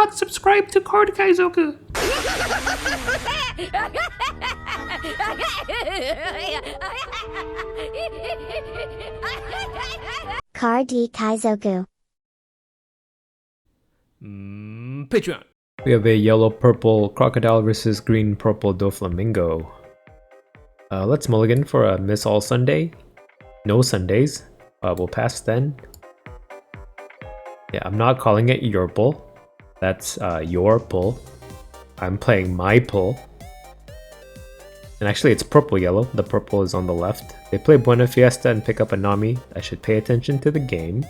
not subscribed to Card Kaizoku. Card Kaizoku. Patreon. We have a yellow-purple crocodile versus green-purple Doflamingo. Let's mulligan for a miss all Sunday. No Sundays. We'll pass then. Yeah, I'm not calling it your pull. That's your pull. I'm playing my pull. And actually it's purple-yellow. The purple is on the left. They play Buena Fiesta and pick up a Nami. I should pay attention to the game.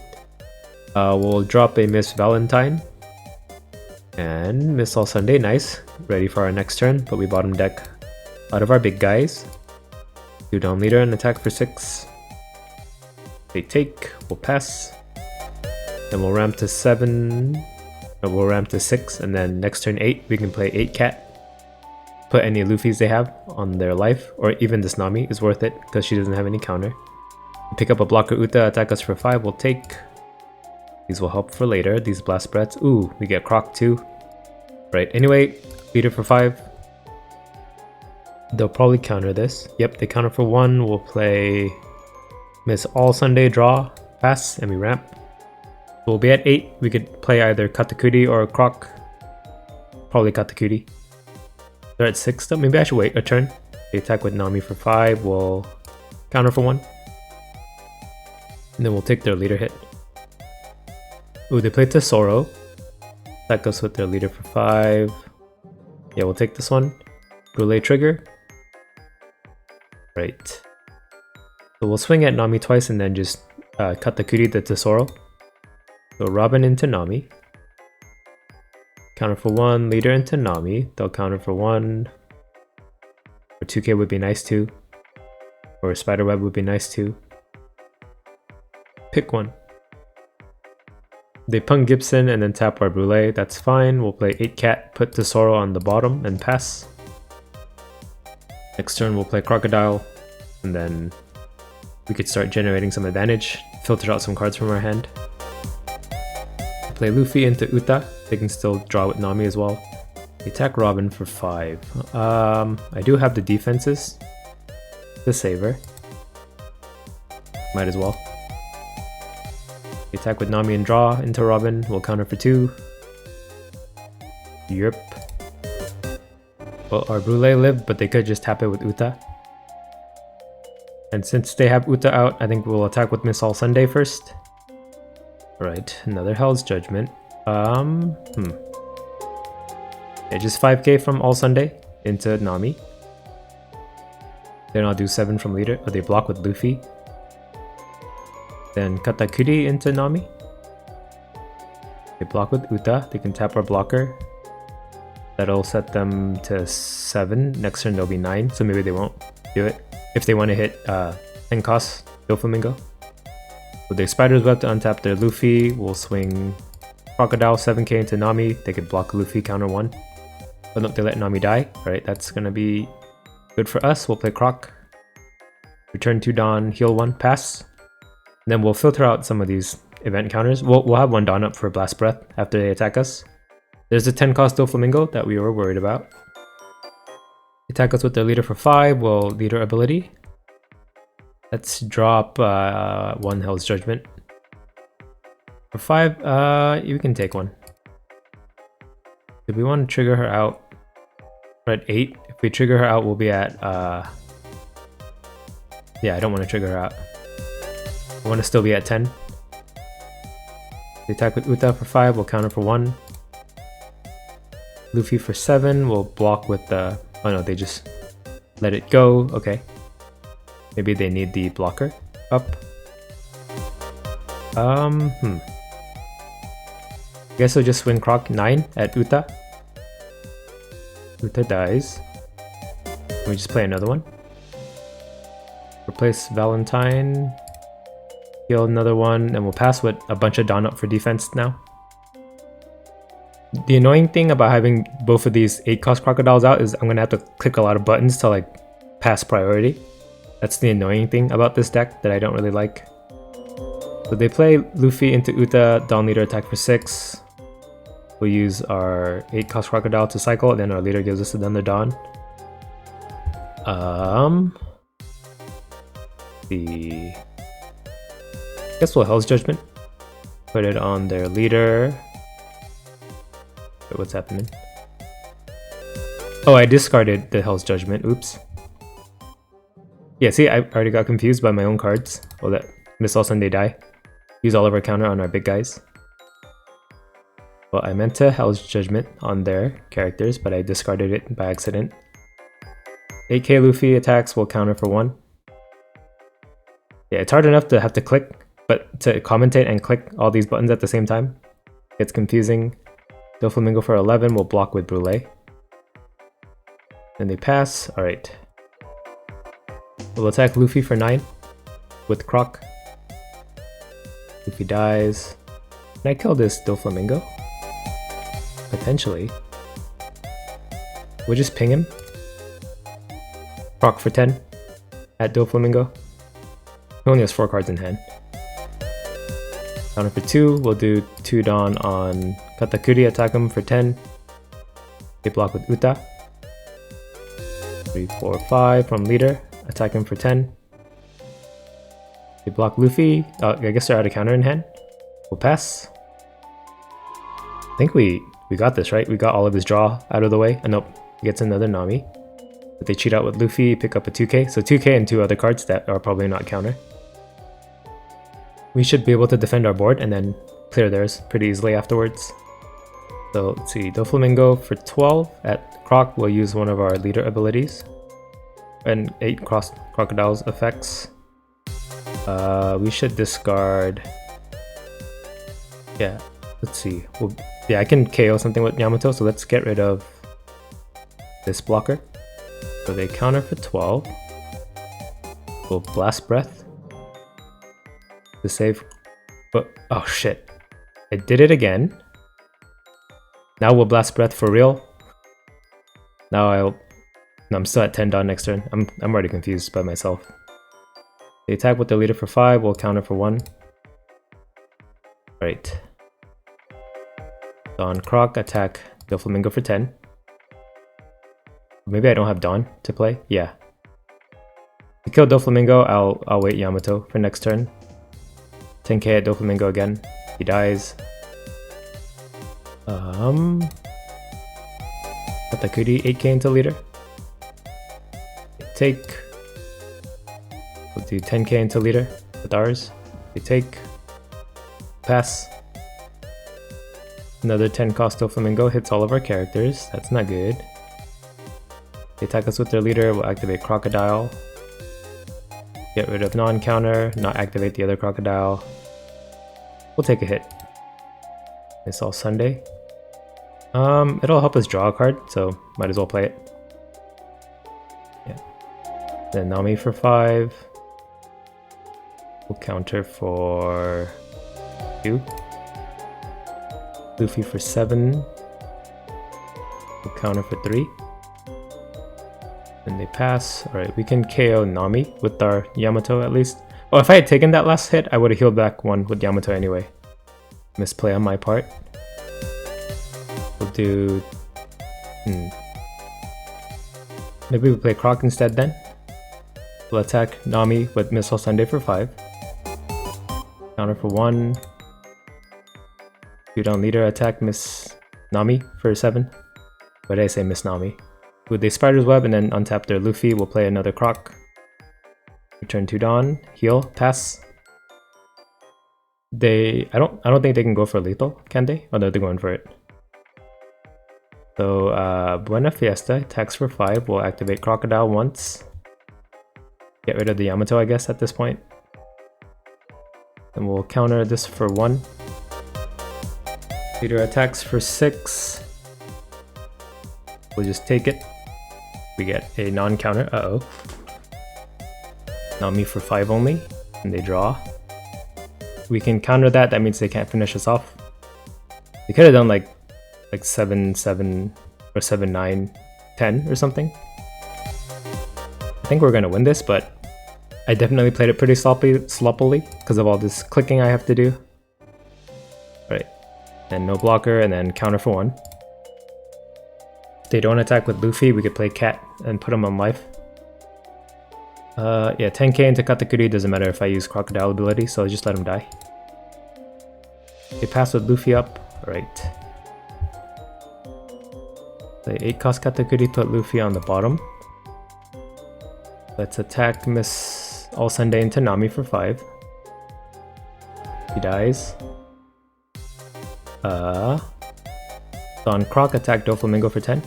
We'll drop a Miss Valentine. And Miss All Sunday, nice. Ready for our next turn, but we bottom deck out of our big guys. 2 down leader and attack for 6. They take, we'll pass. Then we'll ramp to 7. We'll ramp to 6, and then next turn 8, we can play 8 cat. Put any Luffys they have on their life, or even this Nami is worth it because she doesn't have any counter. Pick up a blocker Uta, attack us for 5, we'll take. These will help for later, these blast spreads. Ooh, we get CROC too. Right, anyway, leader for 5. They'll probably counter this. Yep, they counter for 1. We'll play Miss All Sunday, draw, pass, and we ramp. We'll be at 8. We could play either Katakuri or CROC. Probably Katakuri. They're at 6 though. Maybe I should wait a turn. They attack with Nami for 5. We'll counter for 1. And then we'll take their leader hit. Ooh, they play Tesoro. Attack us with their leader for 5. Yeah, we'll take this one. Brule trigger. Right. So we'll swing at Nami twice and then just cut the Kuri the Tesoro. So Robin into Nami. Counter for 1, leader into Nami. They'll counter for 1. Or 2k would be nice too. Or Spiderweb would be nice too. Pick one. They punk Gibson and then tap our Brule. That's fine. We'll play 8 cat, put Tesoro on the bottom and pass. Next turn we'll play Crocodile. And then we could start generating some advantage. Filter out some cards from our hand. Play Luffy into Uta. They can still draw with Nami as well. They attack Robin for 5. I do have the defenses to save her. Might as well. They attack with Nami and draw into Robin. We'll counter for 2. Yerp. Well, our Brule lived, but they could just tap it with Uta. And since they have Uta out, I think we'll attack with Miss All Sunday first. Alright, another Hell's Judgment. Yeah, just 5k from All Sunday into Nami. Then I'll do 7 from leader. Oh, they block with Luffy. Then Katakuri into Nami. They block with Uta. They can tap our blocker. That'll set them to 7. Next turn they'll be 9, so maybe they won't do it. If they want to hit 10 cost Doflamingo. With their Spider's Web to untap their Luffy, we'll swing Crocodile 7k into Nami. They could block Luffy, counter 1. But no, they let Nami die. Alright, that's gonna be good for us. We'll play Croc. Return 2 Dawn, heal 1, pass. And then we'll filter out some of these event counters. We'll have 1 Dawn up for Blast Breath after they attack us. There's a 10 cost Doflamingo that we were worried about. Attack us with their leader for 5. We'll leader ability. Let's drop 1 Hell's Judgment. For 5, you can take 1. Do we want to trigger her out? We're at 8. If we trigger her out, we'll be at... Yeah, I don't want to trigger her out. I want to still be at 10. We attack with Uta for 5, we'll counter for 1. Luffy for 7, we'll block with the... Oh no, they just let it go. Okay. Maybe they need the blocker up. Guess I'll just swing Croc 9 at Uta. Uta dies. We just play another one. Replace Valentine. Heal another one, and we'll pass with a bunch of Dawn up for defense now. The annoying thing about having both of these 8 cost crocodiles out is I'm gonna have to click a lot of buttons to like pass priority. That's the annoying thing about this deck that I don't really like. So they play Luffy into Uta, Dawn Leader attack for 6. We'll use our 8 cost crocodile to cycle, and then our leader gives us another dawn. Guess we'll Hell's Judgment. Put it on their leader. Wait, what's happening? Oh, I discarded the Hell's Judgment. Oops. Yeah, see, I already got confused by my own cards. Oh, that Miss All Sunday die. Use all of our counter on our big guys. Well, I meant to Hell's Judgment on their characters, but I discarded it by accident. 8k Luffy attacks will counter for 1. Yeah, it's hard enough to have to click, but to commentate and click all these buttons at the same time, it's confusing. Doflamingo for 11 will block with Brulee. Then they pass. Alright. We'll attack Luffy for 9 with CROC. Luffy dies. Can I kill this Doflamingo? Potentially. We'll just ping him. CROC for 10 at Doflamingo. He only has 4 cards in hand. Counter for 2, we'll do 2 Dawn on Katakuri, attack him for 10. They block with Uta. 3, 4, 5 from leader, attack him for 10. They block Luffy. I guess they're out of counter in hand. We'll pass. I think we got this, right? We got all of his draw out of the way. Nope, he gets another Nami. But they cheat out with Luffy, pick up a 2k. So 2k and 2 other cards that are probably not counter. We should be able to defend our board and then clear theirs pretty easily afterwards. So let's see, Doflamingo for 12 at CROC will use one of our leader abilities. And 8 crocodiles effects. We should discard. Yeah, let's see. Yeah, I can KO something with Yamato, so let's get rid of this blocker. So they counter for 12. We'll Blast Breath to save. But oh shit, I did it again. Now we'll Blast Breath for real. Now I'm still at 10 Dawn next turn. I'm already confused by myself. They attack with the leader for 5, we'll counter for 1. Alright. Dawn CROC, attack Doflamingo for 10. Maybe I don't have Dawn to play? Yeah. To kill Doflamingo, I'll wait Yamato for next turn. 10k at Doflamingo again. He dies. Katakuri 8k into leader. Take. We'll do 10k into leader with ours. We take. Pass. Another 10 cost Doflamingo hits all of our characters. That's not good. They attack us with their leader. We'll activate Crocodile. Get rid of non-counter. Not activate the other Crocodile. We'll take a hit. It's all Sunday. It'll help us draw a card, so might as well play it. Yeah. Then Nami for 5. We'll counter for 2. Luffy for 7. We'll counter for 3. And they pass. Alright, we can KO Nami with our Yamato at least. Oh, if I had taken that last hit, I would have healed back 1 with Yamato anyway. Misplay on my part. We'll do... Maybe we play CROC instead then. We'll attack Nami with Missile Sunday for 5. Counter for 1. Shoot on leader, attack Miss Nami for 7. What did I say, Miss Nami? With a Spider's Web and then untap their Luffy, we'll play another CROC. Return to Dawn, heal, pass. I don't think they can go for lethal, can they? Oh no, they're going for it. So Buena Fiesta attacks for 5. We'll activate Crocodile once. Get rid of the Yamato, I guess, at this point. And we'll counter this for 1. Leader attacks for 6. We'll just take it. We get a non-counter. Uh-oh. Nami for 5 only. And they draw. We can counter that. That means they can't finish us off. They could have done like 7-7 or 7-9, 10 or something. I think we're gonna win this, but I definitely played it pretty sloppily because of all this clicking I have to do. Right. then no blocker, and then counter for 1. If they don't attack with Luffy, we could play Cat and put him on life. Yeah, 10k into Katakuri, doesn't matter if I use Crocodile ability, so I'll just let him die. They pass with Luffy up, alright. Play 8 cost Katakuri, put Luffy on the bottom. Let's attack Miss All Sunday into Nami for 5. He dies. Don Croc attack Doflamingo for 10.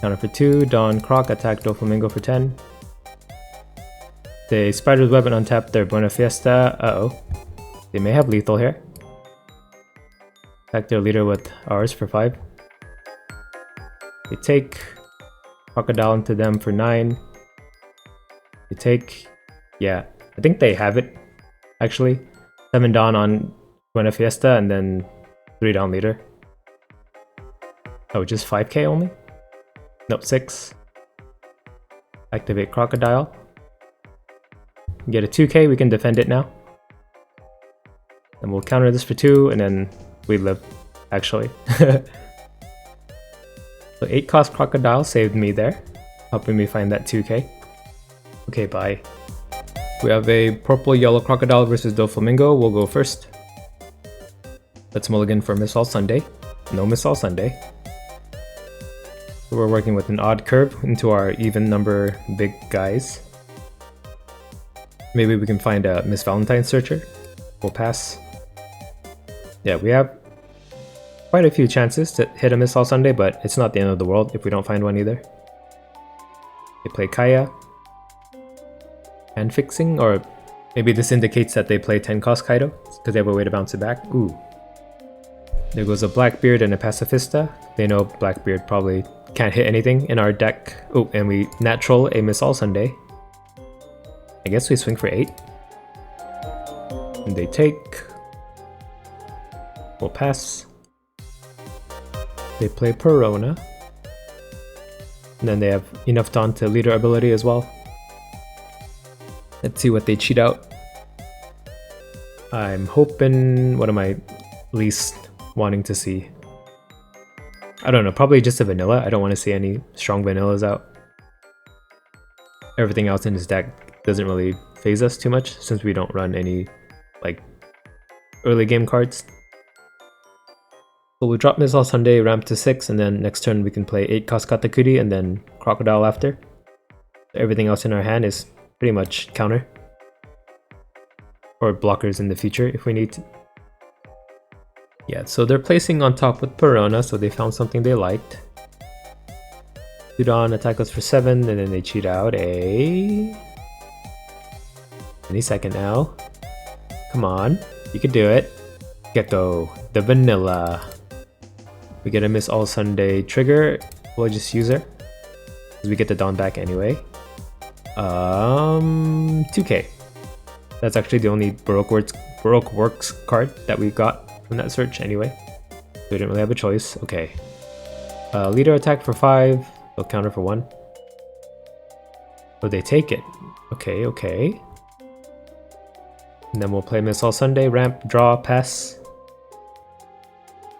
Counter for 2. Don Croc attack Doflamingo for 10. The Spider's Web and untap their Buena Fiesta. Uh-oh. They may have lethal here. Attack their leader with ours for 5. They take Crocodile into them for 9. They take... yeah, I think they have it, actually. 7 Dawn on Buena Fiesta and then 3 down leader. Oh, just 5k only? Nope, 6. Activate Crocodile. Get a 2k, we can defend it now. And we'll counter this for 2, and then we live, actually. So 8 cost Crocodile saved me there, helping me find that 2k. Okay, bye. We have a purple-yellow Crocodile versus Doflamingo. We'll go first. Let's mulligan for Miss All Sunday. No Miss All Sunday. So we're working with an odd curve into our even number big guys. Maybe we can find a Miss Valentine searcher. We'll pass. Yeah, we have quite a few chances to hit a Miss All Sunday, but it's not the end of the world if we don't find one either. They play Kaya. And fixing, or maybe this indicates that they play 10 cost Kaido, because they have a way to bounce it back. Ooh. There goes a Blackbeard and a Pacifista. They know Blackbeard probably can't hit anything in our deck. Oh, and we natural a Miss All Sunday. I guess we swing for 8. And they take. We'll pass. They play Perona. And then they have enough Dawn to leader ability as well. Let's see what they cheat out. I'm hoping... what am I least wanting to see? I don't know, probably just a vanilla. I don't want to see any strong vanillas out. Everything else in his deck doesn't really phase us too much since we don't run any like early game cards. So we'll drop Miss All Sunday, ramp to 6, and then next turn we can play 8 cost Katakuri and then Crocodile after. Everything else in our hand is pretty much counter. Or blockers in the future if we need to. Yeah, so they're placing on top with Perona, so they found something they liked. Udon attack us for 7, and then they cheat out a... any second now. Come on, you can do it. Gecko, the vanilla. We get a Miss All Sunday trigger. We'll just use her, because we get the Dawn back anyway. 2k. That's actually the only Baroque Works card that we got from that search anyway. So we didn't really have a choice. Okay. Leader attack for 5. They'll counter for 1. Oh, they take it. Okay, okay. And then we'll play Miss All Sunday, ramp, draw, pass.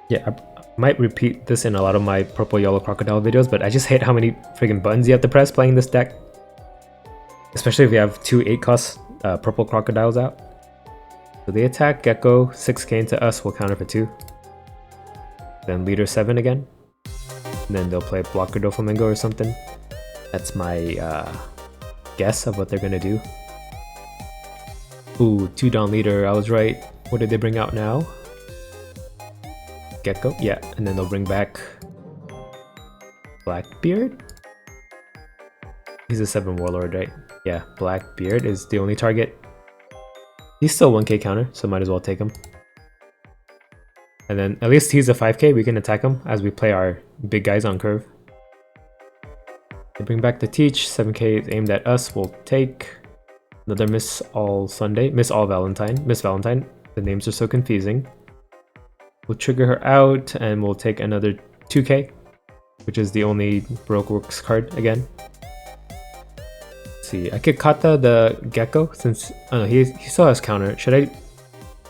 Yeah, I might repeat this in a lot of my purple-yellow Crocodile videos, but I just hate how many friggin' buttons you have to press playing this deck. Especially if you have 2 8-cost purple Crocodiles out. So they attack Gecko, 6k into us, we'll counter for 2. Then leader 7 again. And then they'll play blocker Doflamingo or something. That's my guess of what they're gonna do. Ooh, 2 down leader, I was right. What did they bring out now? Gecko? Yeah, and then they'll bring back Blackbeard? He's a 7 warlord, right? Yeah, Blackbeard is the only target. He's still 1k counter, so might as well take him. And then at least he's a 5k, we can attack him as we play our big guys on curve. They bring back the Teach, 7k is aimed at us, we'll take. Another Miss All Sunday, Miss All Valentine, Miss Valentine. The names are so confusing. We'll trigger her out and we'll take another 2k, which is the only Baroque Works card again. Let's see, I could kata the Gecko since he still has counter. Should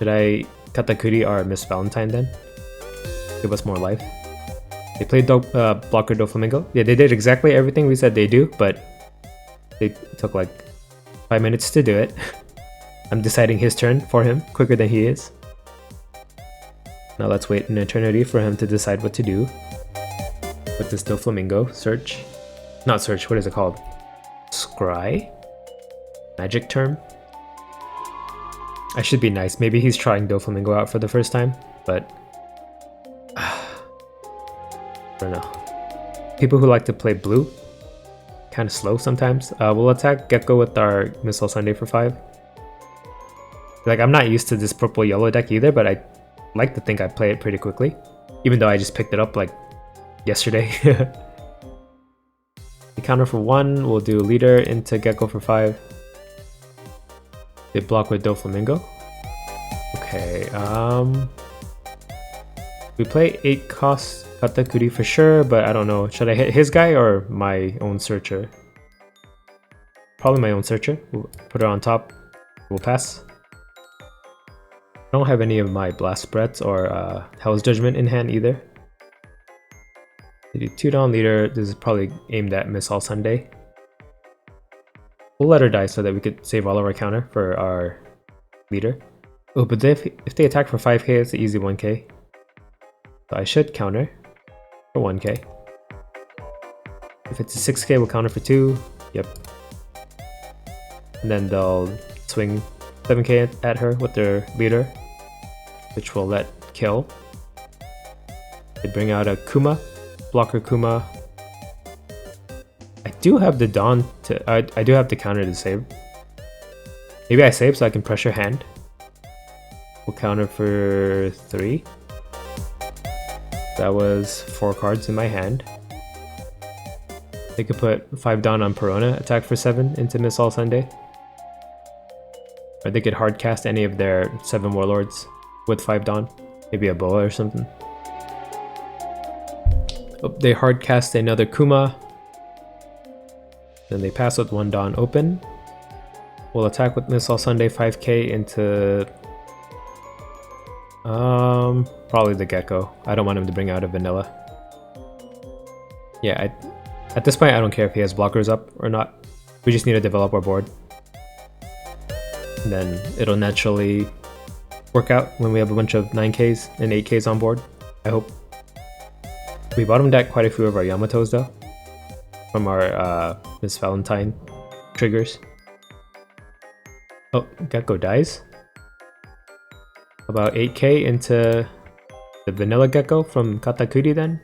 I Katakuri our Miss Valentine then. Give us more life. They played blocker Doflamingo. Yeah, they did exactly everything we said they do, but they took like 5 minutes to do it. I'm deciding his turn for him quicker than he is. Now let's wait an eternity for him to decide what to do with this Doflamingo. Search. Not search, what is it called? Scry? Magic term? I should be nice. Maybe he's trying Doflamingo out for the first time, but I don't know. People who like to play blue, kind of slow sometimes. We'll attack Gecko with our Missile Sunday for 5. Like, I'm not used to this purple-yellow deck either, but I like to think I play it pretty quickly, even though I just picked it up like yesterday. The counter for 1, we'll do leader into Gecko for 5. They block with Doflamingo. Okay, we play 8 cost Katakuri for sure, but I don't know. Should I hit his guy or my own searcher? Probably my own searcher. We'll put her on top. We'll pass. I don't have any of my Blast Breaths or Hell's Judgment in hand either. They do 2 down leader. This is probably aimed at Miss All Sunday. We'll let her die so that we could save all of our counter for our leader. Oh, but if they attack for 5k, it's an easy 1k. So I should counter for 1k. If it's a 6k, we'll counter for 2. Yep. And then they'll swing 7k at her with their leader, which will let kill. They bring out a Kuma, blocker Kuma. I do have the Dawn to. I do have the counter to save. Maybe I save so I can pressure hand. We'll counter for 3. That was 4 cards in my hand. They could put 5 down on Perona, attack for 7 into Miss All Sunday. Or they could hard cast any of their 7 warlords with 5 down. Maybe a Boa or something. Oh, they hard cast another Kuma. Then they pass with 1 Dawn open. We'll attack with Miss All Sunday 5k into probably the Gecko. I don't want him to bring out a vanilla. Yeah, at this point I don't care if he has blockers up or not. We just need to develop our board. And then it'll naturally work out when we have a bunch of 9ks and 8ks on board, I hope. We bottom deck quite a few of our Yamatos though, from our Miss Valentine triggers. Oh, Gecko dies. About 8k into the vanilla Gecko from Katakuri then.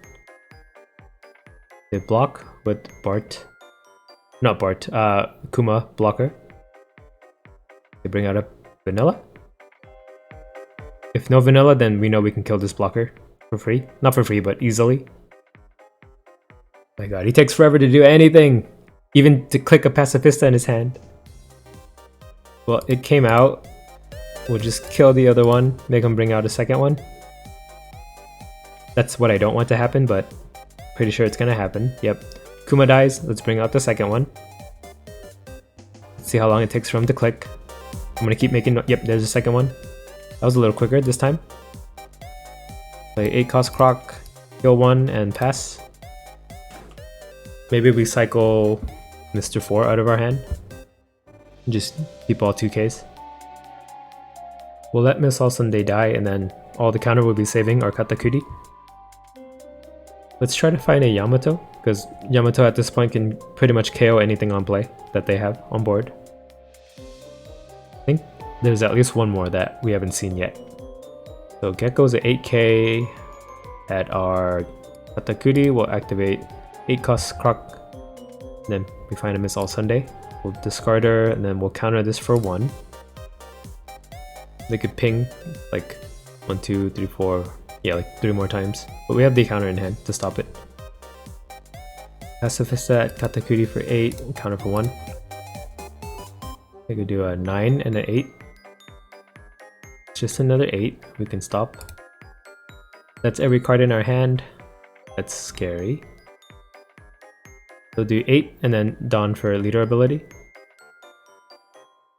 They block with Bart. Not Bart, Kuma blocker. They bring out a vanilla. If no vanilla, then we know we can kill this blocker for free. Not for free, but easily. My god, he takes forever to do anything! Even to click a Pacifista in his hand. Well, it came out. We'll just kill the other one, make him bring out a second one. That's what I don't want to happen, but pretty sure it's gonna happen. Yep. Kuma dies, let's bring out the second one. Let's see how long it takes for him to click. I'm gonna keep making... Yep, there's a second one. That was a little quicker this time. Play 8 cost CROC, kill 1, and pass. Maybe we cycle Mr. 4 out of our hand. Just keep all 2ks. We'll let Miss All Sunday die, and then all the counter will be saving our Katakuri. Let's try to find a Yamato, because Yamato at this point can pretty much KO anything on play that they have on board. I think there's at least one more that we haven't seen yet. So Gecko's at 8k at our Katakuri. We'll activate 8 cost CROC. Then we find a Miss All Sunday. We'll discard her, and then we'll counter this for 1. They could ping like 1, 2, 3, 4, yeah, like 3 more times. But we have the counter in hand to stop it. Pacifista at Katakuri for 8, counter for 1. They could do a 9 and an 8. Just another 8, we can stop. That's every card in our hand. That's scary. They'll do 8 and then Dawn for leader ability.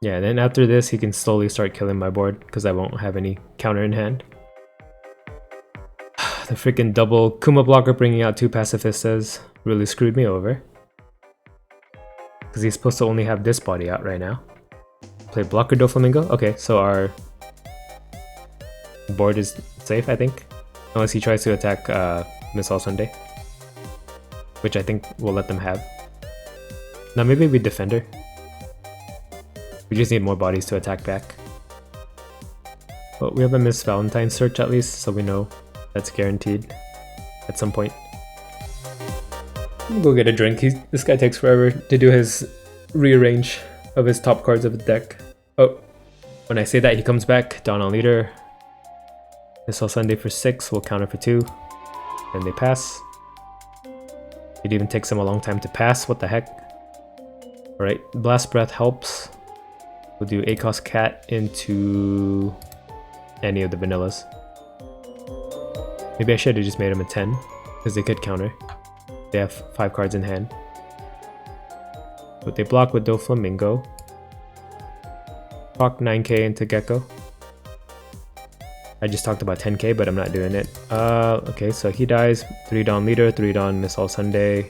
Yeah, then after this, he can slowly start killing my board because I won't have any counter in hand. The freaking double Kuma blocker bringing out 2 Pacifistas really screwed me over. Because he's supposed to only have this body out right now. Play blocker Doflamingo? Okay, so our board is safe, I think. Unless he tries to attack Miss All Sunday. Which I think we'll let them have. Now maybe we defend her. We just need more bodies to attack back. But we have a Miss Valentine search at least, so we know that's guaranteed at some point. I'm gonna go get a drink. This guy takes forever to do his rearrange of his top cards of the deck. Oh, when I say that, he comes back. Dawn on leader. Miss All Sunday for 6, we'll counter for 2. And they pass. It even takes them a long time to pass, what the heck. Alright, Blast Breath helps. We'll do ACOS Cat into any of the vanillas. Maybe I should have just made them a 10, because they could counter. They have 5 cards in hand. But they block with Doflamingo. CROC 9k into Gecko. I just talked about 10k, but I'm not doing it. Okay, so he dies. 3 Dawn Leader, 3 Dawn Miss All Sunday,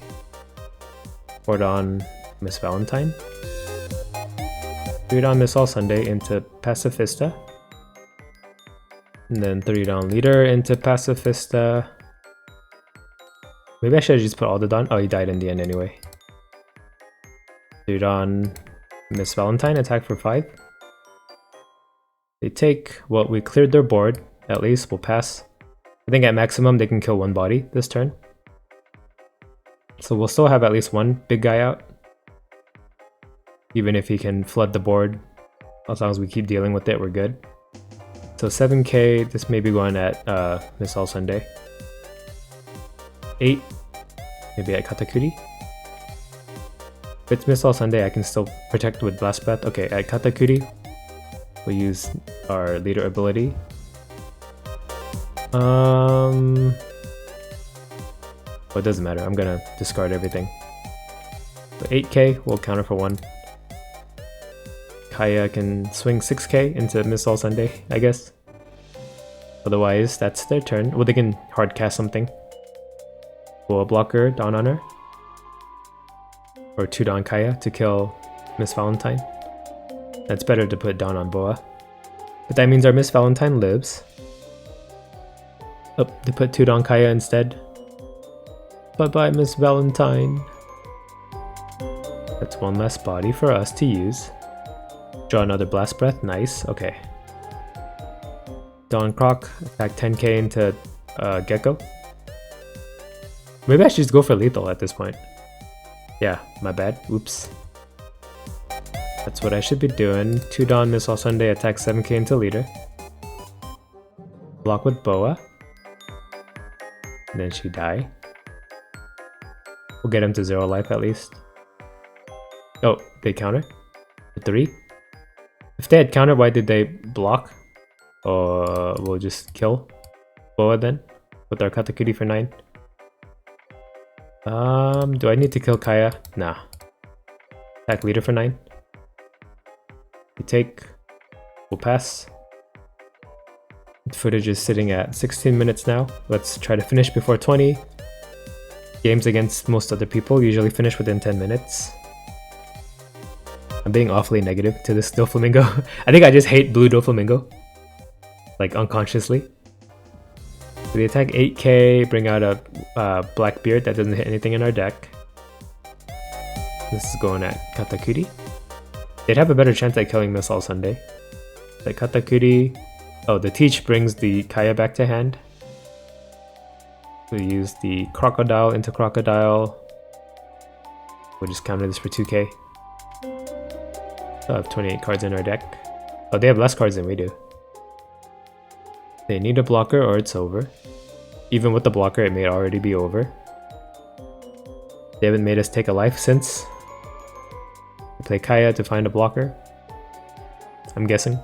4 Dawn Miss Valentine. 3 Dawn Miss All Sunday into Pacifista. And then 3 Dawn Leader into Pacifista. Maybe I should have just put all the Dawn. Oh, he died in the end anyway. 3 Dawn Miss Valentine, attack for 5. They take, well, we cleared their board, at least, we'll pass. I think at maximum they can kill 1 body this turn. So we'll still have at least 1 big guy out. Even if he can flood the board, as long as we keep dealing with it, we're good. So 7k, this may be going at Miss All Sunday. 8, maybe at Katakuri. If it's Miss All Sunday, I can still protect with Blast Breath. Okay, at Katakuri, we'll use our leader ability. Well, it doesn't matter. I'm gonna discard everything. So 8k, we'll counter for 1. Kaya can swing 6k into Miss All Sunday, I guess. Otherwise, that's their turn. Well, they can hard cast something. We'll blocker Dawn on her. Or 2 Dawn Kaya to kill Miss Valentine. That's better to put Dawn on Boa. But that means our Miss Valentine lives. Oh, they put 2 Dawn Kaya instead. Bye-bye, Miss Valentine. That's 1 less body for us to use. Draw another Blast Breath. Nice. Okay. Dawn CROC. Attack 10k into Gecko. Maybe I should just go for lethal at this point. Yeah, my bad. Oops. That's what I should be doing. 2 Dawn Miss All Sunday, attack 7k into leader. Block with Boa. And then she die. We'll get him to 0 life at least. Oh, they counter? For 3? If they had countered, why did they block? We'll just kill Boa then. With our Katakuri for 9. Do I need to kill Kaya? Nah. Attack leader for 9. We take. We'll pass. The footage is sitting at 16 minutes now. Let's try to finish before 20. Games against most other people usually finish within 10 minutes. I'm being awfully negative to this Doflamingo. I think I just hate blue Doflamingo. Like unconsciously. So we attack 8k, bring out a Blackbeard that doesn't hit anything in our deck. This is going at Katakuri. They'd have a better chance at killing Miss All Sunday. Like Katakuri. Oh, the Teach brings the Kaya back to hand. We'll use the Crocodile into Crocodile. We'll just counter this for 2k. Still have 28 cards in our deck. Oh, they have less cards than we do. They need a blocker or it's over. Even with the blocker, it may already be over. They haven't made us take a life since. We play Kaya to find a blocker. I'm guessing.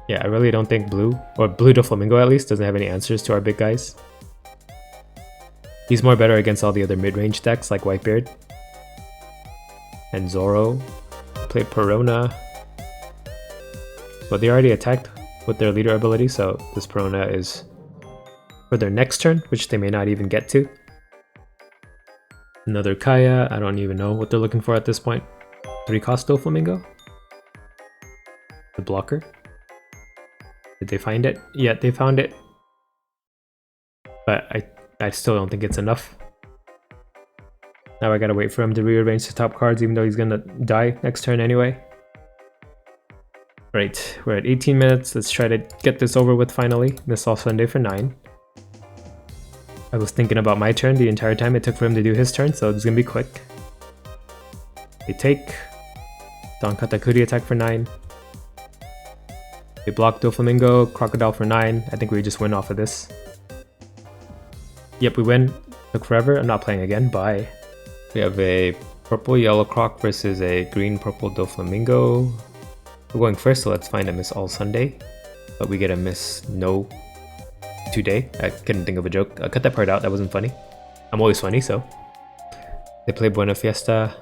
Yeah, I really don't think blue, or blue Doflamingo at least, doesn't have any answers to our big guys. He's more better against all the other mid-range decks like Whitebeard and Zoro, play Perona. But they already attacked with their leader ability, so this Perona is for their next turn, which they may not even get to. Another Kaya, I don't even know what they're looking for at this point. 3-cost Doflamingo. The blocker. Did they find it? Yeah, they found it. But I still don't think it's enough. Now I gotta wait for him to rearrange the top cards, even though he's gonna die next turn anyway. Right, we're at 18 minutes. Let's try to get this over with finally. Miss all Sunday for 9. I was thinking about my turn the entire time it took for him to do his turn, so it's gonna be quick. They take. Don Katakuri attack for 9. They block Doflamingo, Crocodile for 9. I think we just win off of this. Yep, we win. Took forever. I'm not playing again. Bye. We have a purple-yellow CROC versus a green-purple Doflamingo. We're going first, so let's find a Miss All Sunday. But we get a Miss No Today. I couldn't think of a joke. I cut that part out. That wasn't funny. I'm always funny, so. They play Buena Fiesta.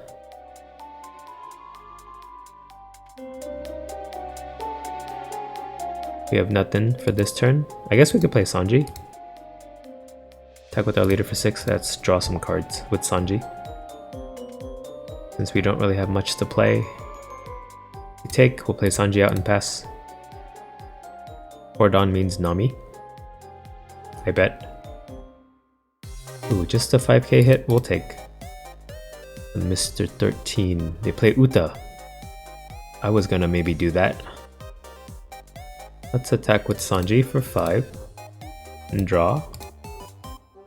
We have nothing for this turn. I guess we could play Sanji. Attack with our leader for 6. Let's draw some cards with Sanji. Since we don't really have much to play. We take, we'll play Sanji out and pass. Cordon means Nami. I bet. Ooh, just a 5k hit, we'll take. And Mr. 13. They play Uta. I was gonna maybe do that. Let's attack with Sanji for 5. And draw.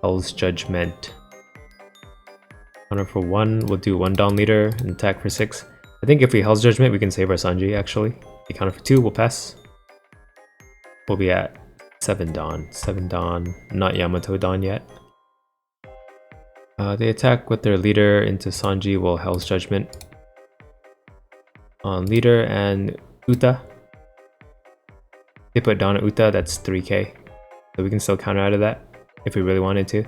Hell's Judgment. Counter for 1, we'll do 1 down leader and attack for 6. I think if we Hell's Judgment, we can save our Sanji actually. We counter for 2, we'll pass. We'll be at 7 Dawn. 7 Dawn, not Yamato Dawn yet. They attack with their leader into Sanji, we'll Hell's Judgment on leader and Uta. They put down at Uta, that's 3k. So we can still counter out of that if we really wanted to.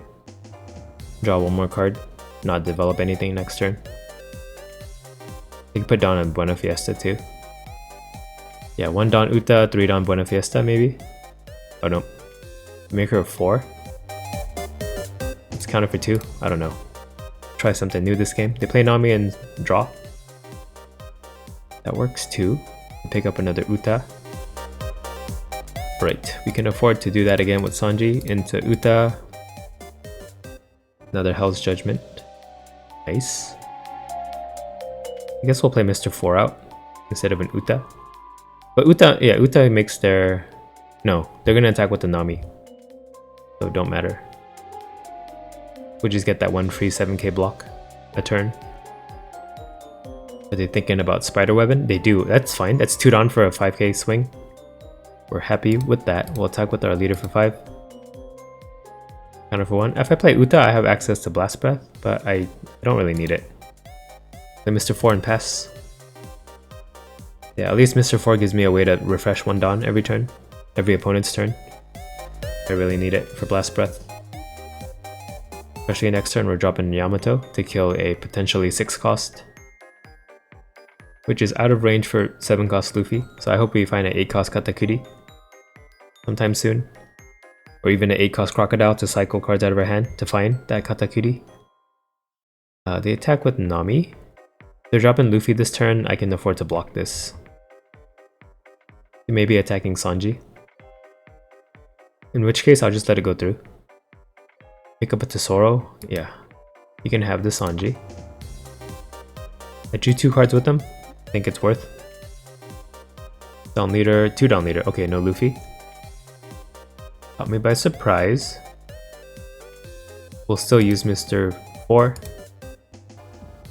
Draw 1 more card, not develop anything next turn. They can put down on Buena Fiesta too. Yeah, 1 down Uta, 3 down Buena Fiesta maybe. Oh no. Make her a 4. Let's counter for 2. I don't know. Try something new this game. They play Nami and draw. That works too. Pick up another Uta. Right, we can afford to do that again with Sanji into Uta. Another Hell's Judgment. Nice. I guess we'll play Mr. 4 out instead of an Uta. But Uta, yeah, Uta makes their... No, they're gonna attack with the Nami. So it don't matter. We'll just get that 1 free 7k block a turn. Are they thinking about Spiderwebbing? They do. That's fine. That's 2 down for a 5k swing. We're happy with that. We'll attack with our leader for 5. Counter for 1. If I play Uta, I have access to Blast Breath, but I don't really need it. Play Mr. 4 and pass. Yeah, at least Mr. 4 gives me a way to refresh 1 Dawn every turn. Every opponent's turn. I really need it for Blast Breath. Especially next turn, we're dropping Yamato to kill a potentially 6-cost. Which is out of range for 7-cost Luffy, so I hope we find an 8-cost Katakuri sometime soon. Or even an 8-cost Crocodile to cycle cards out of our hand to find that Katakuri. They attack with Nami. They're dropping Luffy this turn, I can afford to block this. They may be attacking Sanji. In which case, I'll just let it go through. Pick up a Tesoro. Yeah, you can have the Sanji. I drew 2 cards with them. I think it's worth. Down leader, 2 down leader. Okay, no Luffy. Caught me by surprise. We'll still use Mr. 4.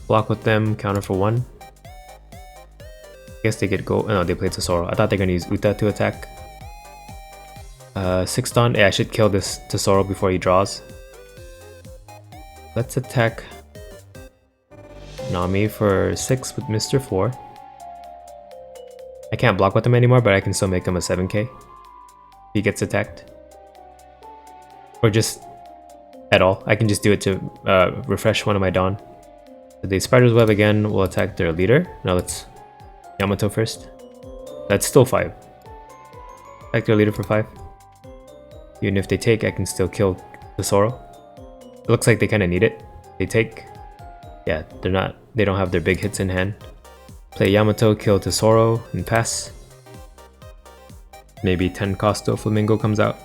Block with them, counter for 1. I guess they get gold. Oh, no, they played Tesoro. I thought they were gonna use Uta to attack. 6 down. Yeah, I should kill this Tesoro before he draws. Let's attack Nami for 6 with Mr. 4. I can't block with him anymore, but I can still make him a 7k. He gets attacked. Or just at all. I can just do it to refresh one of my Dawn. So they Spider's Web again will attack their leader. Now let's Yamato first. That's still 5. Attack their leader for 5. Even if they take, I can still kill the Zoro. It looks like they kind of need it. They take. Yeah, they don't have their big hits in hand. Play Yamato, kill Tesoro, and pass. Maybe 10 cost Doflamingo comes out.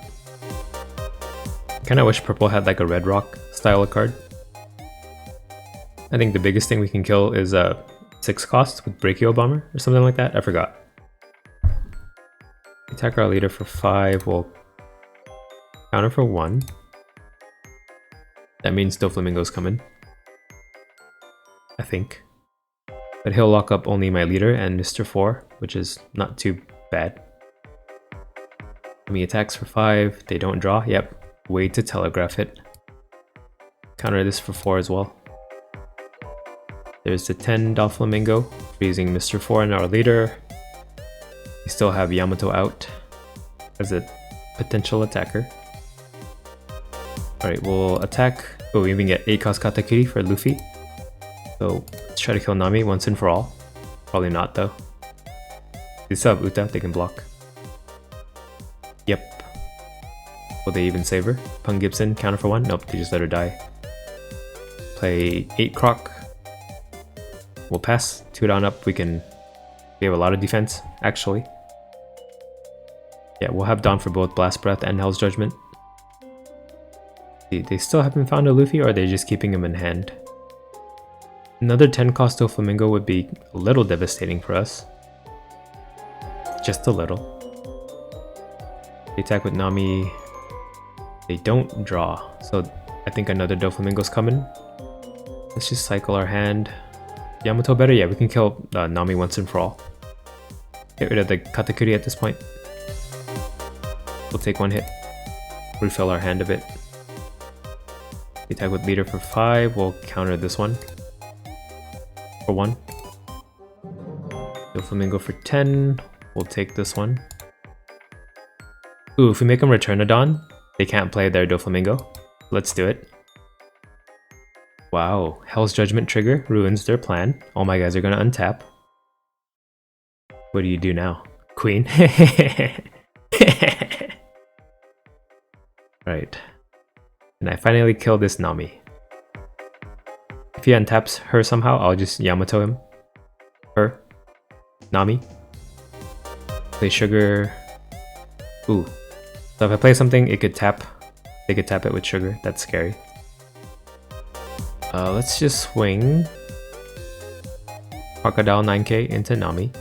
Kinda wish purple had like a red rock style of card. I think the biggest thing we can kill is 6 cost with Brachio Bomber or something like that. I forgot. Attack our leader for 5, we'll counter for 1. That means Doflamingo's coming. I think. But he'll lock up only my leader and Mr. 4, which is not too bad. He attacks for 5, they don't draw, yep. Way to telegraph it. Counter this for 4 as well. There's the 10 Doflamingo, freezing Mr. 4 and our leader. We still have Yamato out as a potential attacker. Alright, we'll attack. Oh, we even get 8 cost Katakuri for Luffy. So let's try to kill Nami once and for all. Probably not though. They still have Uta, they can block. Yep. Will they even save her? Pung Gibson, counter for 1? Nope, they just let her die. Play 8 CROC. We'll pass. 2 down up, we have a lot of defense, actually. Yeah, we'll have Dawn for both Blast Breath and Hell's Judgment. See, they still haven't found a Luffy, or are they just keeping him in hand? Another 10 cost Doflamingo would be a little devastating for us. Just a little. They attack with Nami. They don't draw, so I think another Doflamingo's coming. Let's just cycle our hand. Yamato better? Yeah, we can kill Nami once and for all. Get rid of the Katakuri at this point. We'll take 1 hit. Refill our hand a bit. We attack with leader for 5, we'll counter this one. For 1. Doflamingo for 10, we'll take this one. Ooh, if we make them return a Dawn, they can't play their Doflamingo. Let's do it. Wow, Hell's Judgment trigger ruins their plan. All my guys are gonna untap. What do you do now? Queen? Right. And I finally kill this Nami. If he untaps her somehow, I'll just Yamato him. Her. Nami. Play Sugar. Ooh. So if I play something, it could tap. They could tap it with Sugar. That's scary. Let's just swing Crocodile 9k into Nami.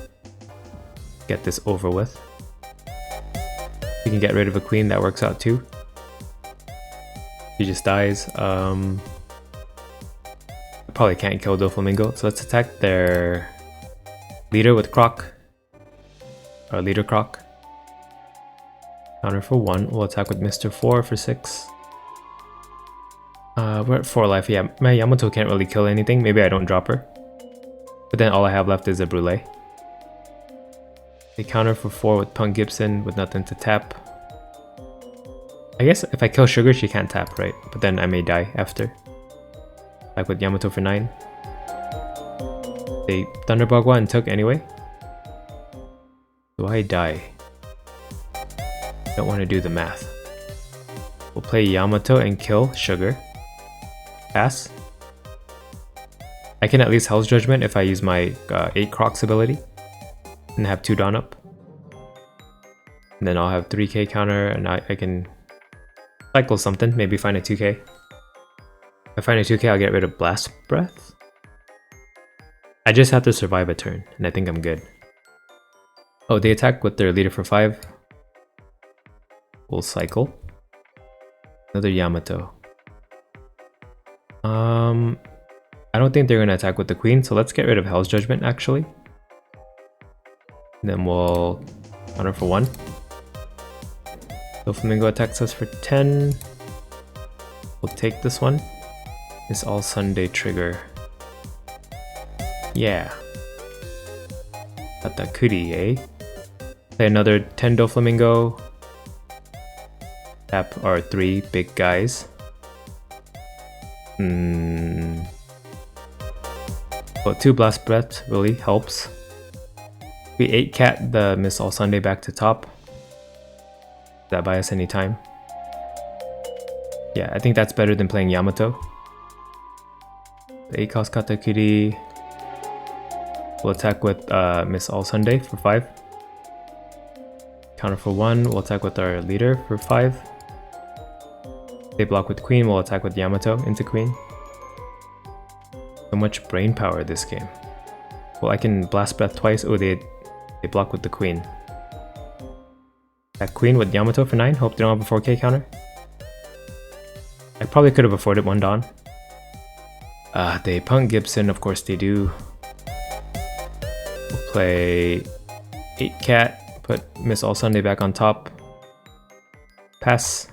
Get this over with. We can get rid of a queen, that works out too. She just dies. I probably can't kill Doflamingo, so let's attack their leader with CROC. Our leader CROC. Counter for 1, we'll attack with Mr. 4 for 6. We're at 4 life, yeah, my Yamato can't really kill anything, maybe I don't drop her. But then all I have left is a Brûlée. They counter for 4 with Punk Gibson with nothing to tap. I guess if I kill Sugar, she can't tap, right? But then I may die after. Like with Yamato for 9. They Thunderbugwa and took anyway. Do I die? Don't want to do the math. We'll play Yamato and kill Sugar. Pass. I can at least Hell's Judgment if I use my 8 Crocs ability. And have 2 Dawn up. And then I'll have 3k counter and I can cycle something, maybe find a 2k. If I find a 2k, I'll get rid of Blast Breath. I just have to survive a turn, and I think I'm good. Oh, they attack with their leader for 5. We'll cycle. Another Yamato. I don't think they're going to attack with the queen, so let's get rid of Hell's Judgment actually. And then we'll counter for 1. Doflamingo attacks us for 10. We'll take this one. This All Sunday trigger. Yeah. Katakuri, eh? Play another 10 Doflamingo. Tap our 3 big guys. Well, 2 Blast Breath really helps. We 8-cat the Miss All Sunday back to top. Does that buy us any time? Yeah, I think that's better than playing Yamato. The 8 cost Katakuri. We'll attack with Miss All Sunday for 5. Counter for 1, we'll attack with our leader for 5. They block with Queen, we'll attack with Yamato into Queen. So much brain power this game. Well, I can Blast Breath twice. Oh, they block with the Queen. That Queen with Yamato for 9, hope they don't have a 4K counter. I probably could have afforded one Dawn. They punk Gibson, of course they do. We'll play 8-cat, put Miss All Sunday back on top. Pass.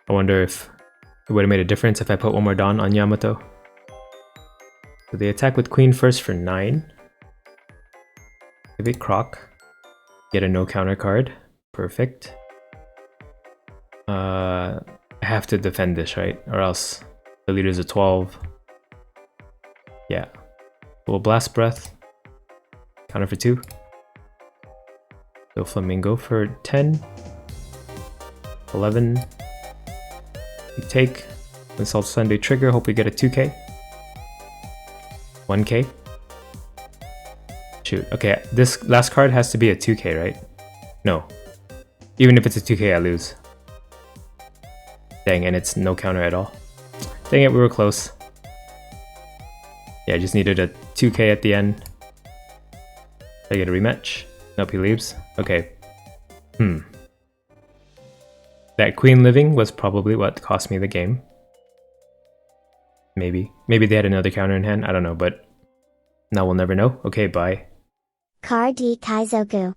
I wonder if it would have made a difference if I put one more Dawn on Yamato. So they attack with Queen first for 9. Give it CROC. Get a no counter card. Perfect. I have to defend this, right? Or else the leader's a 12. Yeah. We'll Blast Breath. Counter for 2. Doflamingo for 10. 11. We take. Miss All Sunday trigger. Hope we get a 2K. 1K. Shoot. Okay, this last card has to be a 2K, right? No. Even if it's a 2K, I lose. Dang, and it's no counter at all. Dang it, we were close. Yeah, I just needed a 2K at the end. I get a rematch. Nope, he leaves. Okay. That Queen living was probably what cost me the game. Maybe. Maybe they had another counter in hand. I don't know, but now we'll never know. Okay, bye. Card D Kaizoku.